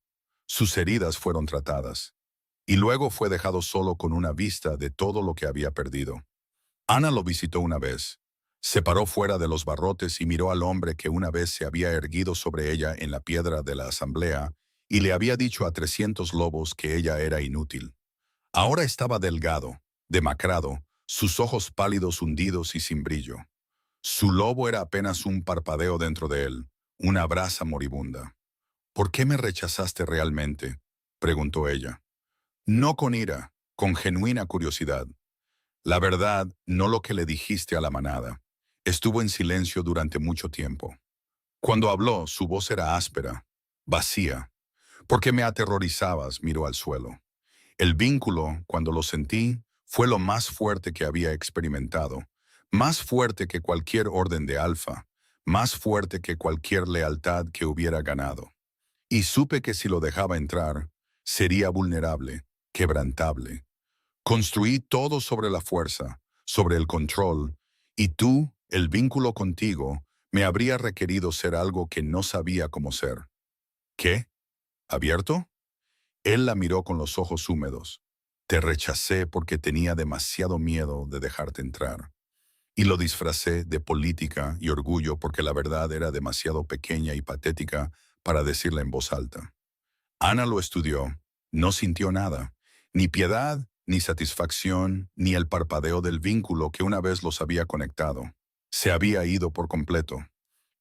Sus heridas fueron tratadas. Y luego fue dejado solo con una vista de todo lo que había perdido. Ana lo visitó una vez. Se paró fuera de los barrotes y miró al hombre que una vez se había erguido sobre ella en la piedra de la asamblea y le había dicho a 300 lobos que ella era inútil. Ahora estaba delgado, demacrado, sus ojos pálidos hundidos y sin brillo. Su lobo era apenas un parpadeo dentro de él, una brasa moribunda. «¿Por qué me rechazaste realmente?», preguntó ella. No con ira, con genuina curiosidad. La verdad, no lo que le dijiste a la manada. Estuvo en silencio durante mucho tiempo. Cuando habló, su voz era áspera, vacía. «Porque me aterrorizabas», miró al suelo. El vínculo, cuando lo sentí, fue lo más fuerte que había experimentado, más fuerte que cualquier orden de alfa, más fuerte que cualquier lealtad que hubiera ganado. Y supe que si lo dejaba entrar, sería vulnerable, quebrantable. Construí todo sobre la fuerza, sobre el control, y tú, el vínculo contigo, me habría requerido ser algo que no sabía cómo ser. ¿Qué? ¿Abierto? Él la miró con los ojos húmedos. Te rechacé porque tenía demasiado miedo de dejarte entrar. Y lo disfracé de política y orgullo porque la verdad era demasiado pequeña y patética para decirla en voz alta. Ana lo estudió, No sintió nada, ni piedad, ni satisfacción, ni el parpadeo del vínculo que una vez los había conectado. Se había ido por completo.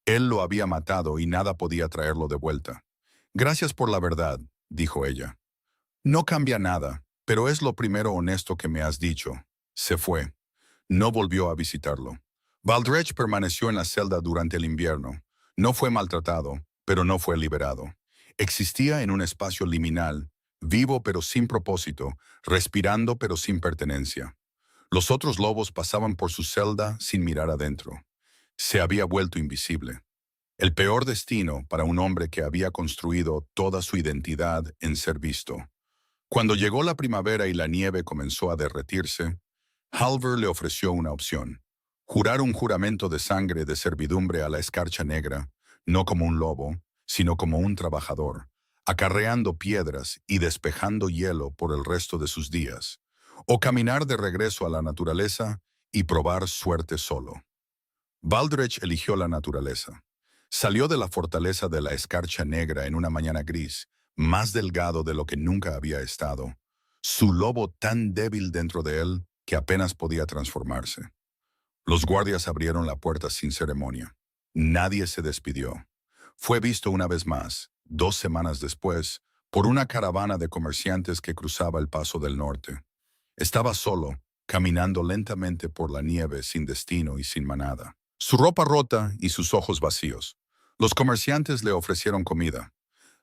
Él lo había matado y nada podía traerlo de vuelta. Gracias por la verdad, dijo ella. No cambia nada, pero es lo primero honesto que me has dicho. Se fue. No volvió a visitarlo. Valdrech permaneció en la celda durante el invierno. No fue maltratado, pero no fue liberado. Existía en un espacio liminal, vivo pero sin propósito, respirando pero sin pertenencia. Los otros lobos pasaban por su celda sin mirar adentro. Se había vuelto invisible. El peor destino para un hombre que había construido toda su identidad en ser visto. Cuando llegó la primavera y la nieve comenzó a derretirse, Halvor le ofreció una opción: jurar un juramento de sangre de servidumbre a la escarcha negra, no como un lobo, sino como un trabajador, acarreando piedras y despejando hielo por el resto de sus días, o caminar de regreso a la naturaleza y probar suerte solo. Valdrech eligió la naturaleza. Salió de la fortaleza de la escarcha negra en una mañana gris, más delgado de lo que nunca había estado, su lobo tan débil dentro de él que apenas podía transformarse. Los guardias abrieron la puerta sin ceremonia. Nadie se despidió. Fue visto una vez más, 2 semanas después, por una caravana de comerciantes que cruzaba el Paso del Norte. Estaba solo, caminando lentamente por la nieve sin destino y sin manada. Su ropa rota y sus ojos vacíos. Los comerciantes le ofrecieron comida.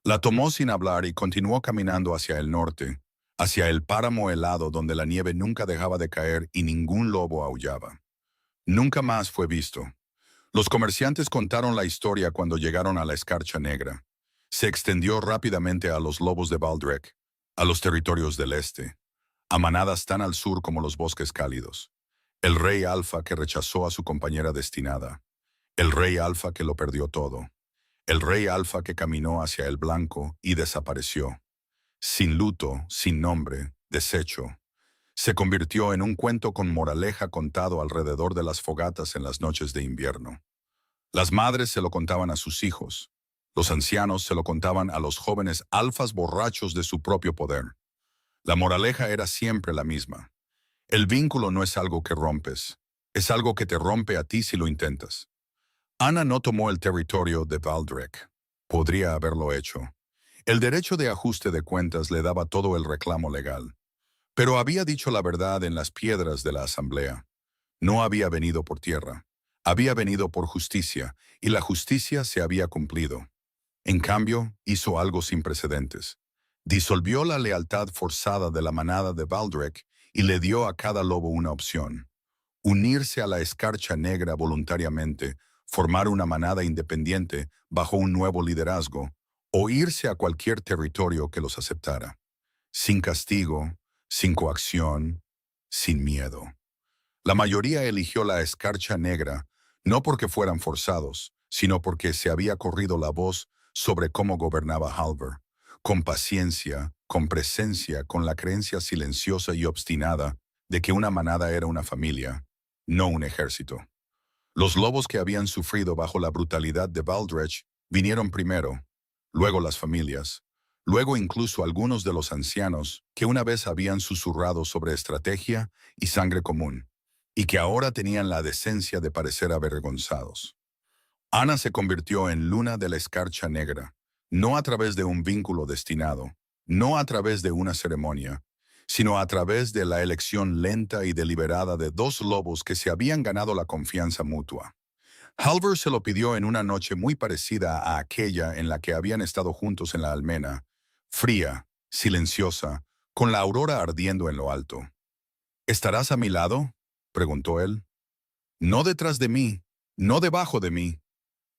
La tomó sin hablar y continuó caminando hacia el norte, hacia el páramo helado donde la nieve nunca dejaba de caer y ningún lobo aullaba. Nunca más fue visto. Los comerciantes contaron la historia cuando llegaron a la escarcha negra. Se extendió rápidamente a los lobos de Valdrech, a los territorios del este, a manadas tan al sur como los bosques cálidos. El rey alfa que rechazó a su compañera destinada. El rey alfa que lo perdió todo. El rey alfa que caminó hacia el blanco y desapareció. Sin luto, sin nombre, deshecho. Se convirtió en un cuento con moraleja contado alrededor de las fogatas en las noches de invierno. Las madres se lo contaban a sus hijos. Los ancianos se lo contaban a los jóvenes alfas borrachos de su propio poder. La moraleja era siempre la misma. El vínculo no es algo que rompes, es algo que te rompe a ti si lo intentas. Ana no tomó el territorio de Valdrech. Podría haberlo hecho. El derecho de ajuste de cuentas le daba todo el reclamo legal. Pero había dicho la verdad en las piedras de la asamblea. No había venido por tierra. Había venido por justicia, y la justicia se había cumplido. En cambio, hizo algo sin precedentes. Disolvió la lealtad forzada de la manada de Valdrech y le dio a cada lobo una opción: unirse a la escarcha negra voluntariamente, formar una manada independiente bajo un nuevo liderazgo, o irse a cualquier territorio que los aceptara. Sin castigo, sin coacción, sin miedo. La mayoría eligió la escarcha negra, no porque fueran forzados, sino porque se había corrido la voz sobre cómo gobernaba Halvor, con paciencia, con presencia, con la creencia silenciosa y obstinada de que una manada era una familia, no un ejército. Los lobos que habían sufrido bajo la brutalidad de Valdrech vinieron primero, luego las familias, luego incluso algunos de los ancianos que una vez habían susurrado sobre estrategia y sangre común, y que ahora tenían la decencia de parecer avergonzados. Ana se convirtió en luna de la escarcha negra, no a través de un vínculo destinado, no a través de una ceremonia, sino a través de la elección lenta y deliberada de dos lobos que se habían ganado la confianza mutua. Halvor se lo pidió en una noche muy parecida a aquella en la que habían estado juntos en la almena, fría, silenciosa, con la aurora ardiendo en lo alto. ¿Estarás a mi lado?, preguntó él. No detrás de mí, no debajo de mí.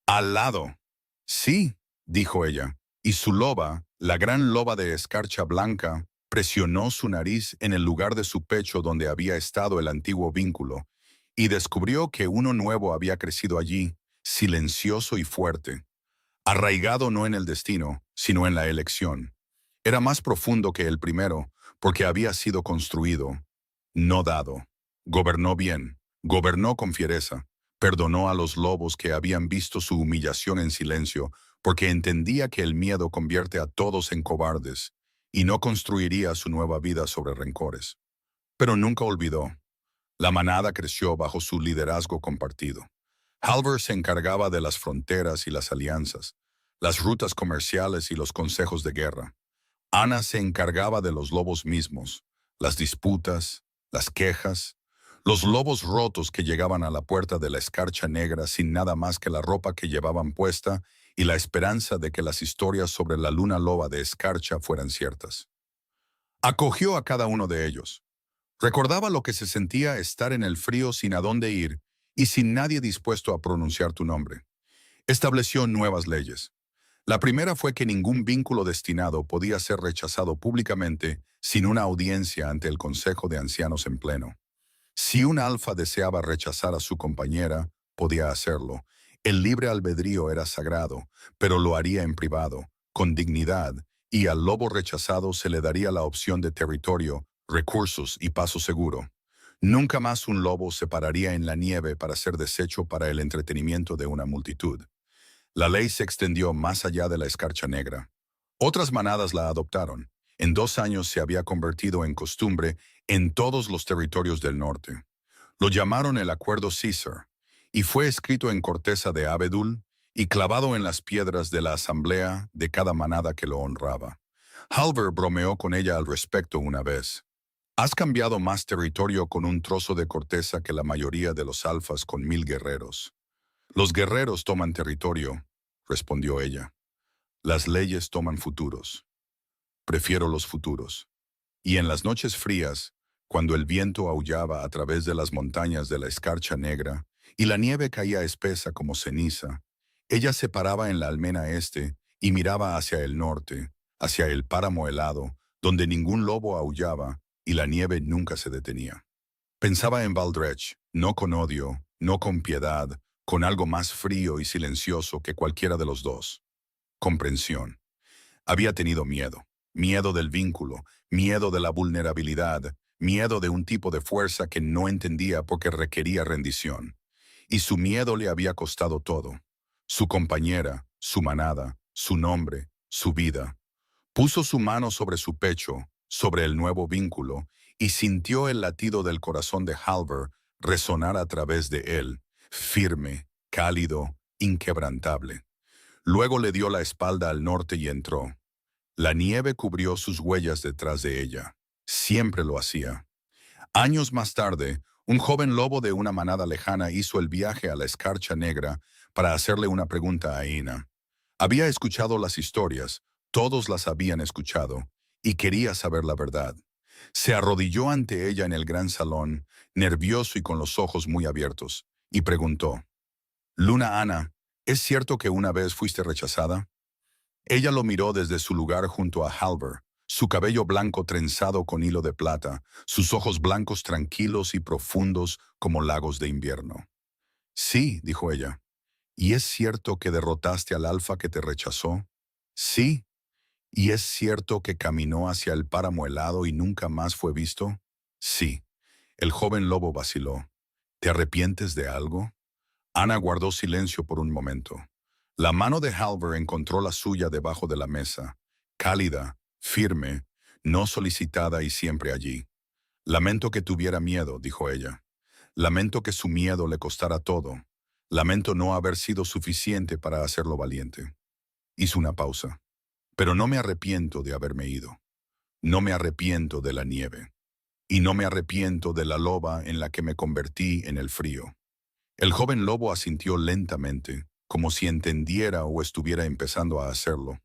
Al lado. Sí, dijo ella, y su loba, la gran loba de escarcha blanca, presionó su nariz en el lugar de su pecho donde había estado el antiguo vínculo, y descubrió que uno nuevo había crecido allí, silencioso y fuerte, arraigado no en el destino, sino en la elección. Era más profundo que el primero, porque había sido construido, no dado. Gobernó bien, gobernó con fiereza, perdonó a los lobos que habían visto su humillación en silencio, porque entendía que el miedo convierte a todos en cobardes, y no construiría su nueva vida sobre rencores. Pero nunca olvidó. La manada creció bajo su liderazgo compartido. Halvor se encargaba de las fronteras y las alianzas, las rutas comerciales y los consejos de guerra. Ana se encargaba de los lobos mismos, las disputas, las quejas, los lobos rotos que llegaban a la puerta de la escarcha negra sin nada más que la ropa que llevaban puesta y la esperanza de que las historias sobre la luna loba de escarcha fueran ciertas. Acogió a cada uno de ellos. Recordaba lo que se sentía estar en el frío sin a dónde ir y sin nadie dispuesto a pronunciar tu nombre. Estableció nuevas leyes. La primera fue que ningún vínculo destinado podía ser rechazado públicamente sin una audiencia ante el Consejo de Ancianos en pleno. Si un alfa deseaba rechazar a su compañera, podía hacerlo. El libre albedrío era sagrado, pero lo haría en privado, con dignidad, y al lobo rechazado se le daría la opción de territorio, recursos y paso seguro. Nunca más un lobo se pararía en la nieve para ser deshecho para el entretenimiento de una multitud. La ley se extendió más allá de la escarcha negra. Otras manadas la adoptaron. En 2 años se había convertido en costumbre en todos los territorios del norte. Lo llamaron el Acuerdo César, y fue escrito en corteza de abedul y clavado en las piedras de la asamblea de cada manada que lo honraba. Halvor bromeó con ella al respecto una vez. Has cambiado más territorio con un trozo de corteza que la mayoría de los alfas con 1000 guerreros. Los guerreros toman territorio, respondió ella. Las leyes toman futuros. Prefiero los futuros. Y en las noches frías, cuando el viento aullaba a través de las montañas de la escarcha negra y la nieve caía espesa como ceniza, ella se paraba en la almena este y miraba hacia el norte, hacia el páramo helado, donde ningún lobo aullaba y la nieve nunca se detenía. Pensaba en Valdrech, no con odio, no con piedad, con algo más frío y silencioso que cualquiera de los dos. Comprensión. Había tenido miedo. Miedo del vínculo, miedo de la vulnerabilidad, miedo de un tipo de fuerza que no entendía porque requería rendición. Y su miedo le había costado todo. Su compañera, su manada, su nombre, su vida. Puso su mano sobre su pecho, sobre el nuevo vínculo, y sintió el latido del corazón de Halvor resonar a través de él, firme, cálido, inquebrantable. Luego le dio la espalda al norte y entró. La nieve cubrió sus huellas detrás de ella. Siempre lo hacía. Años más tarde, un joven lobo de una manada lejana hizo el viaje a la escarcha negra para hacerle una pregunta a Ina. Había escuchado las historias, todos las habían escuchado, y quería saber la verdad. Se arrodilló ante ella en el gran salón, nervioso y con los ojos muy abiertos, y preguntó, «Luna Ana, ¿es cierto que una vez fuiste rechazada?» Ella lo miró desde su lugar junto a Halvor, su cabello blanco trenzado con hilo de plata, sus ojos blancos tranquilos y profundos como lagos de invierno. «Sí», dijo ella. «¿Y es cierto que derrotaste al alfa que te rechazó?» «Sí». «¿Y es cierto que caminó hacia el páramo helado y nunca más fue visto?» «Sí». El joven lobo vaciló. «¿Te arrepientes de algo?» Ana guardó silencio por un momento. La mano de Halvor encontró la suya debajo de la mesa, cálida, firme, no solicitada y siempre allí. «Lamento que tuviera miedo», dijo ella. «Lamento que su miedo le costara todo. Lamento no haber sido suficiente para hacerlo valiente». Hizo una pausa. «Pero no me arrepiento de haberme ido. No me arrepiento de la nieve. Y no me arrepiento de la loba en la que me convertí en el frío». El joven lobo asintió lentamente, como si entendiera o estuviera empezando a hacerlo.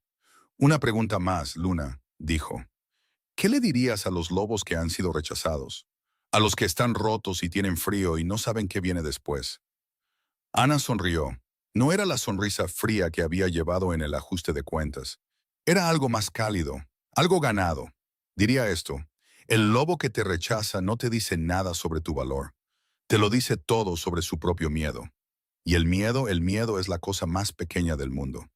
«Una pregunta más, Luna», dijo. «¿Qué le dirías a los lobos que han sido rechazados? A los que están rotos y tienen frío y no saben qué viene después». Ana sonrió. No era la sonrisa fría que había llevado en el ajuste de cuentas. Era algo más cálido, algo ganado. Diría esto, el lobo que te rechaza no te dice nada sobre tu valor. Te lo dice todo sobre su propio miedo. Y el miedo es la cosa más pequeña del mundo.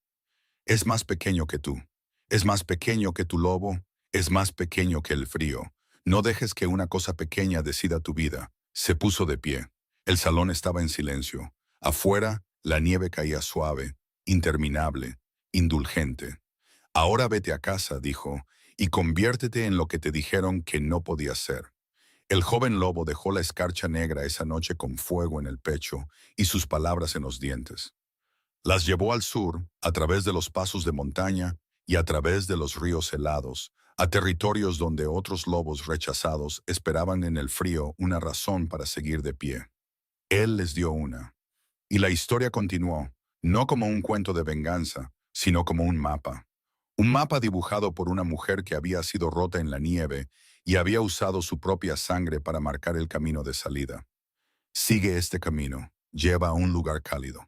Es más pequeño que tú. Es más pequeño que tu lobo. Es más pequeño que el frío. No dejes que una cosa pequeña decida tu vida. Se puso de pie. El salón estaba en silencio. Afuera, la nieve caía suave, interminable, indulgente. «Ahora vete a casa», dijo, y conviértete en lo que te dijeron que no podías ser. El joven lobo dejó la escarcha negra esa noche con fuego en el pecho y sus palabras en los dientes. Las llevó al sur, a través de los pasos de montaña y a través de los ríos helados, a territorios donde otros lobos rechazados esperaban en el frío una razón para seguir de pie. Él les dio una. Y la historia continuó, no como un cuento de venganza, sino como un mapa. Un mapa dibujado por una mujer que había sido rota en la nieve y había usado su propia sangre para marcar el camino de salida. Sigue este camino, lleva a un lugar cálido.